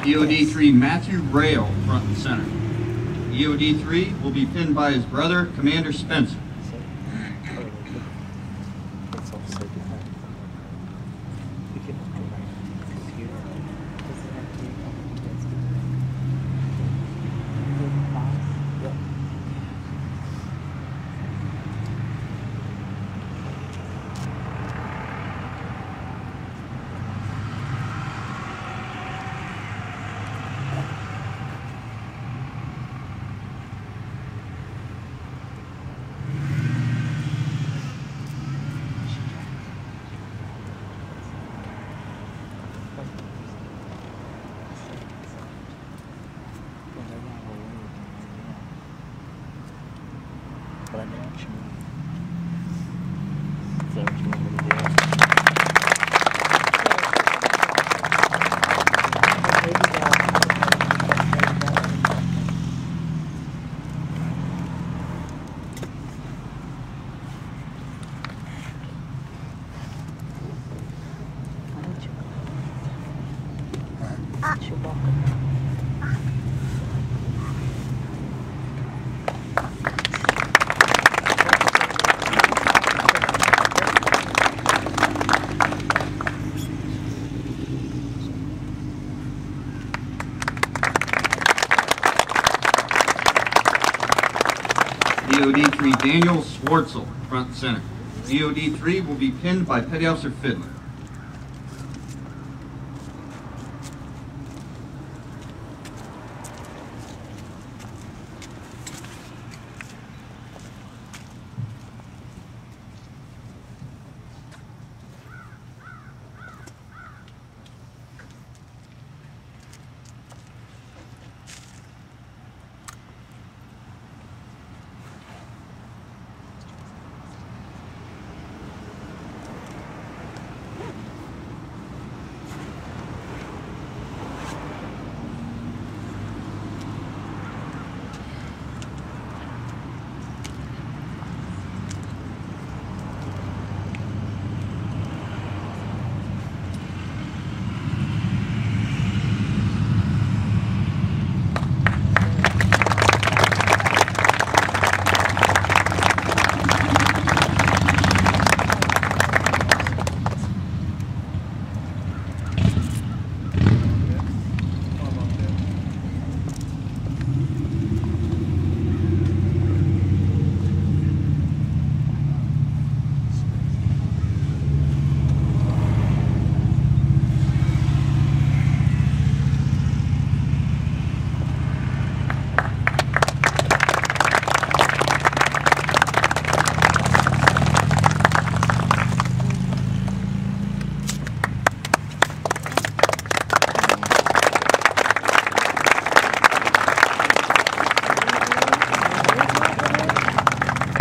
EOD-3 Matthew Rail, front and center. EOD-3 will be pinned by his brother, Commander Spencer. EOD-3 Daniel Swartzel, front and center. EOD-3 will be pinned by Petty Officer Fiddler.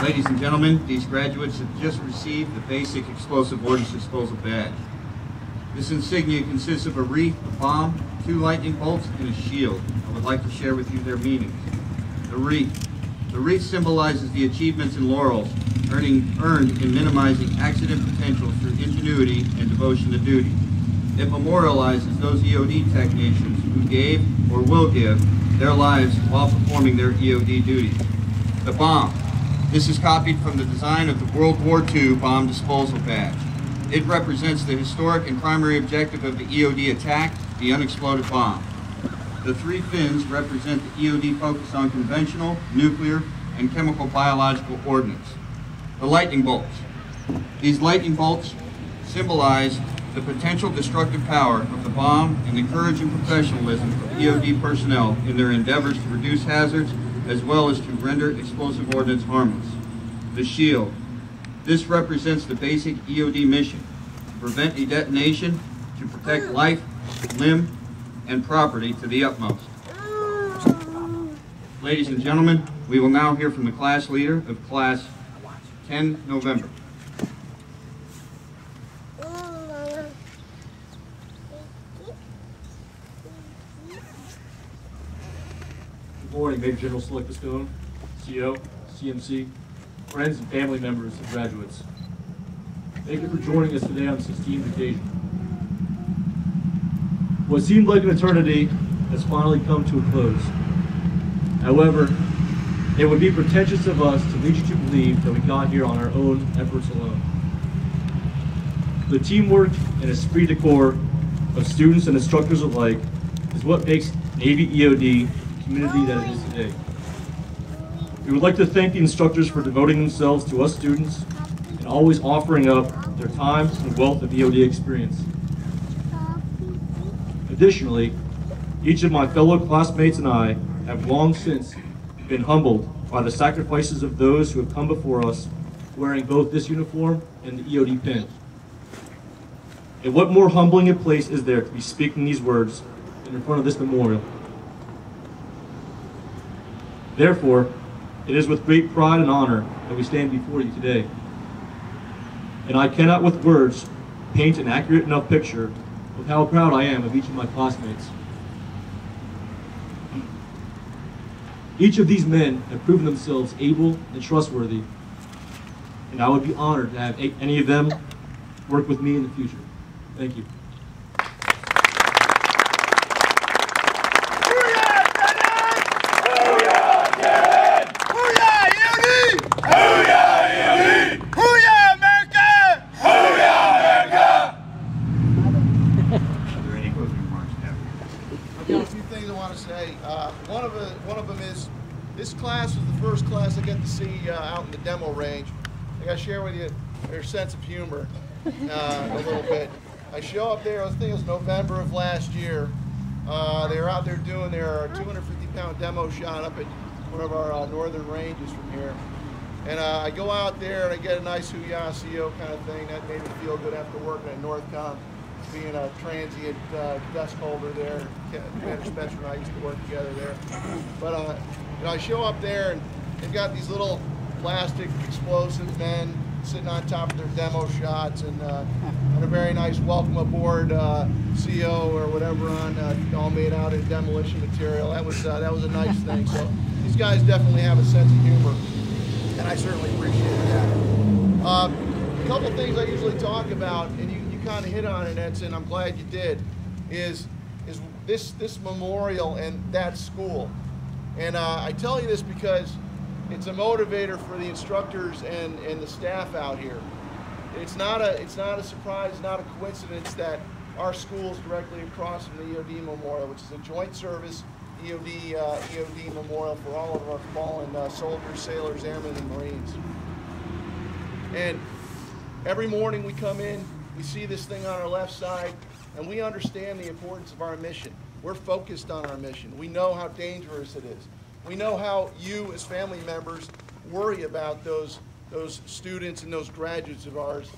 Ladies and gentlemen, these graduates have just received the Basic Explosive Ordnance Disposal Badge. This insignia consists of a wreath, a bomb, 2 lightning bolts, and a shield. I would like to share with you their meanings. The wreath. The wreath symbolizes the achievements and laurels earned in minimizing accident potential through ingenuity and devotion to duty. It memorializes those EOD technicians who gave or will give their lives while performing their EOD duties. The bomb. This is copied from the design of the World War II bomb disposal badge. It represents the historic and primary objective of the EOD attack, the unexploded bomb. The 3 fins represent the EOD focus on conventional, nuclear, and chemical biological ordnance. The lightning bolts. These lightning bolts symbolize the potential destructive power of the bomb and the courage and professionalism of EOD personnel in their endeavors to reduce hazards as well as to render explosive ordnance harmless. The shield. This represents the basic EOD mission: to prevent a detonation, to protect life, limb, and property to the utmost. Ladies and gentlemen, we will now hear from the class leader of Class 10 November. Good morning, Major General Select Stone, CO, CMC, friends and family members and graduates. Thank you for joining us today on this esteemed occasion. What seemed like an eternity has finally come to a close. However, it would be pretentious of us to lead you to believe that we got here on our own efforts alone. The teamwork and esprit de corps of students and instructors alike is what makes Navy EOD the community that it is today. We would like to thank the instructors for devoting themselves to us students and always offering up their time and wealth of EOD experience. Additionally, each of my fellow classmates and I have long since been humbled by the sacrifices of those who have come before us wearing both this uniform and the EOD pin. And what more humbling a place is there to be speaking these words than in front of this memorial? Therefore, it is with great pride and honor that we stand before you today. And I cannot with words paint an accurate enough picture of how proud I am of each of my classmates. Each of these men have proven themselves able and trustworthy, and I would be honored to have any of them work with me in the future. Thank you. One of them is, this class was the first class I got to see out in the demo range. I got to share with you their sense of humor a little bit. I show up there, I think it was November of last year. They were out there doing their 250-pound demo shot up at one of our northern ranges from here. And I go out there and I get a nice hoo-yah CO kind of thing. That made me feel good after working at Northcom, being a transient desk holder there. Commander Spencer and I used to work together there. But you know, I show up there and they've got these little plastic explosive men sitting on top of their demo shots, and a very nice welcome aboard CO or whatever on, all made out in demolition material. That was a nice thing. So these guys definitely have a sense of humor, and I certainly appreciate that. A couple things I usually talk about, and you kind of hit on it, Edson, I'm glad you did, is this memorial and that school. And I tell you this because it's a motivator for the instructors and the staff out here. It's not a surprise, not a coincidence that our school is directly across from the EOD Memorial, which is a joint service EOD Memorial for all of our fallen soldiers, sailors, airmen, and Marines. And every morning we come in, we see this thing on our left side, and we understand the importance of our mission. We're focused on our mission. We know how dangerous it is. We know how you as family members worry about those students and those graduates of ours.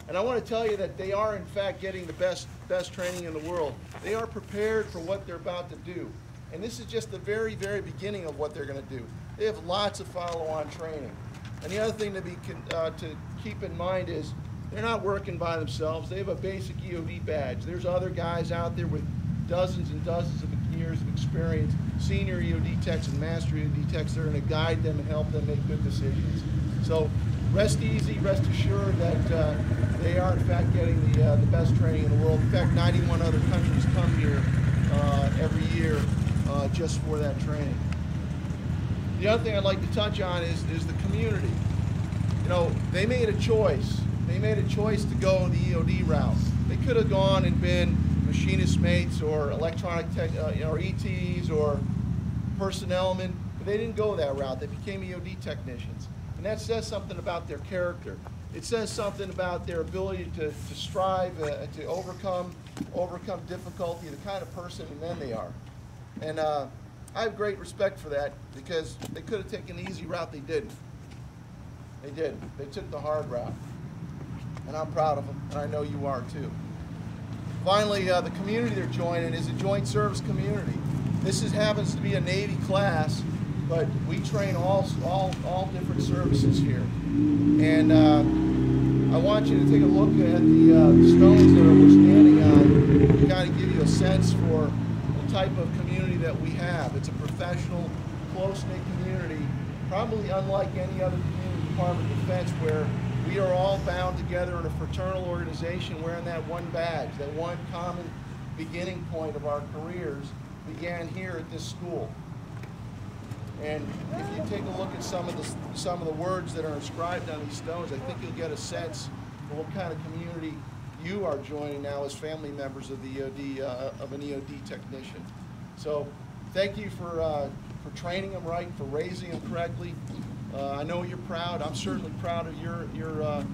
And I want to tell you that they are in fact getting the best training in the world. They are prepared for what they're about to do. And this is just the very, very beginning of what they're going to do. They have lots of follow-on training. And the other thing to keep in mind is they're not working by themselves. They have a basic EOD badge. There's other guys out there with dozens and dozens of years of experience, senior EOD techs and master EOD techs. They're going to guide them and help them make good decisions. So rest easy, rest assured that they are in fact getting the best training in the world. In fact, 91 other countries come here every year just for that training. The other thing I'd like to touch on is the community. You know, they made a choice. They made a choice to go the EOD route. They could have gone and been machinist mates or electronic tech, or ETs or personnel men, but they didn't go that route. They became EOD technicians. And that says something about their character. It says something about their ability to strive, to overcome difficulty, the kind of person and men they are. And I have great respect for that, because they could have taken the easy route. They didn't. They didn't. They took the hard route. And I'm proud of them, and I know you are too. Finally, the community they're joining is a joint service community. This happens to be a Navy class, but we train all different services here. And I want you to take a look at the stones that we're standing on to kind of give you a sense for the type of community that we have. It's a professional, close-knit community, probably unlike any other community Department of Defense, where we are all bound together in a fraternal organization wearing that one badge, that one common beginning point of our careers, began here at this school. And if you take a look at some of the words that are inscribed on these stones, I think you'll get a sense for what kind of community you are joining now as family members of the EOD, of an EOD technician. So thank you for training them right, for raising them correctly. I know you're proud. I'm certainly proud of your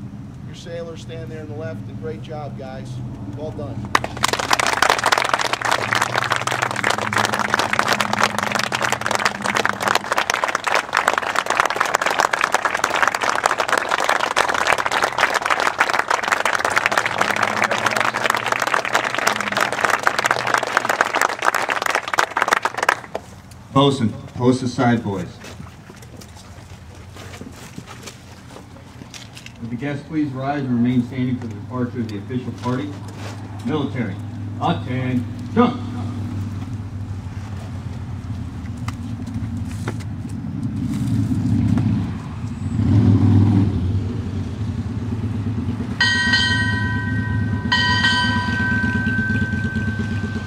sailors standing there on the left. And great job, guys. Well done. Bosun, post aside, boys. Would the guests please rise and remain standing for the departure of the official party? Military, attention!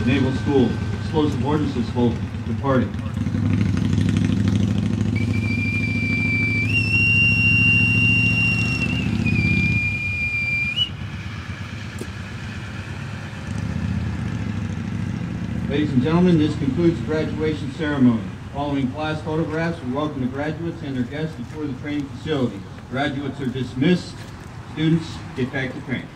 Naval School, explosive ordnance full departing. Ladies and gentlemen, this concludes the graduation ceremony. Following class photographs, we welcome the graduates and their guests to tour the training facilities. Graduates are dismissed. Students, get back to training.